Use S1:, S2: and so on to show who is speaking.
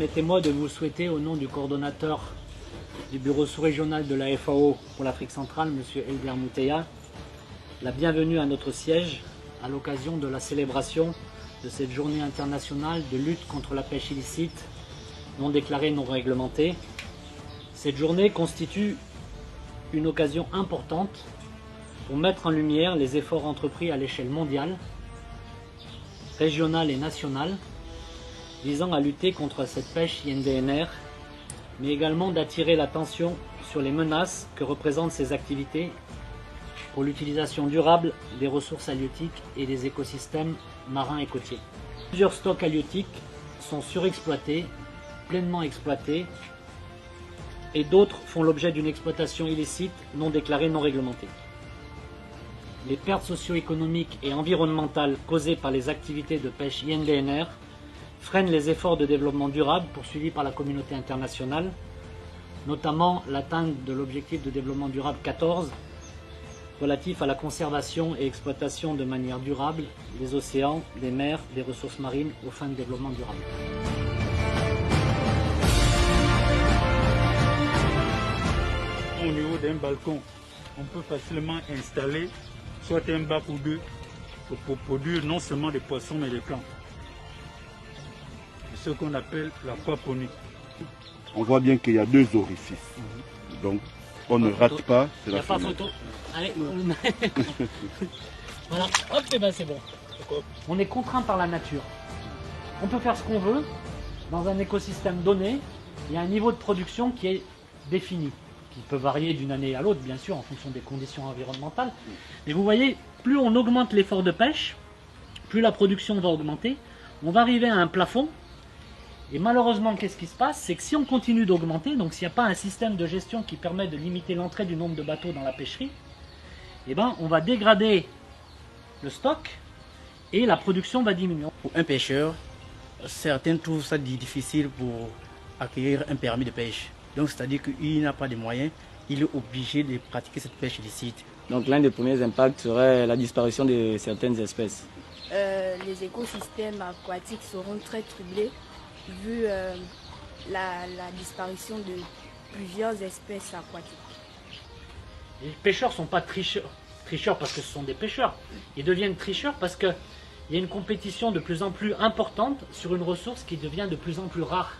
S1: permettez-moi de vous souhaiter, au nom du coordonnateur du bureau sous-régional de la FAO pour l'Afrique centrale, M. Elder Mouteya, la bienvenue à notre siège à l'occasion de la célébration de cette journée internationale de lutte contre la pêche illicite, non déclarée, non réglementée. Cette journée constitue une occasion importante pour mettre en lumière les efforts entrepris à l'échelle mondiale, régionale et nationale, visant à lutter contre cette pêche INDNR, mais également d'attirer l'attention sur les menaces que représentent ces activités pour l'utilisation durable des ressources halieutiques et des écosystèmes marins et côtiers. Plusieurs stocks halieutiques sont surexploités, pleinement exploités, et d'autres font l'objet d'une exploitation illicite, non déclarée, non réglementée. Les pertes socio-économiques et environnementales causées par les activités de pêche INDNR freinent les efforts de développement durable poursuivis par la communauté internationale, notamment l'atteinte de l'objectif de développement durable 14, relatif à la conservation et exploitation de manière durable des océans, des mers, des ressources marines aux fins de développement durable.
S2: Au niveau d'un balcon, on peut facilement installer soit un bac ou deux pour produire non seulement des poissons mais des plantes. C'est ce qu'on appelle l'aquaponie.
S3: On voit bien qu'il y a deux orifices. Donc on ne rate pas.
S1: Il n'y a pas photo. Allez, voilà, hop, et ben c'est bon. On est contraint par la nature. On peut faire ce qu'on veut. Dans un écosystème donné, il y a un niveau de production qui est défini, qui peut varier d'une année à l'autre, bien sûr, en fonction des conditions environnementales. Mais vous voyez, plus on augmente l'effort de pêche, plus la production va augmenter. On va arriver à un plafond. Et malheureusement, qu'est-ce qui se passe? C'est que si on continue d'augmenter, donc s'il n'y a pas un système de gestion qui permet de limiter l'entrée du nombre de bateaux dans la pêcherie, eh ben, on va dégrader le stock et la production va diminuer.
S4: Pour un pêcheur, certains trouvent ça difficile pour acquérir un permis de pêche. Donc c'est-à-dire qu'il n'a pas de moyens, il est obligé de pratiquer cette pêche illicite.
S5: Donc l'un des premiers impacts serait la disparition de certaines espèces.
S6: Les écosystèmes aquatiques seront très troublés vu la disparition de plusieurs espèces aquatiques.
S1: Les pêcheurs ne sont pas tricheurs parce que ce sont des pêcheurs. Ils deviennent tricheurs parce qu'il y a une compétition de plus en plus importante sur une ressource qui devient de plus en plus rare.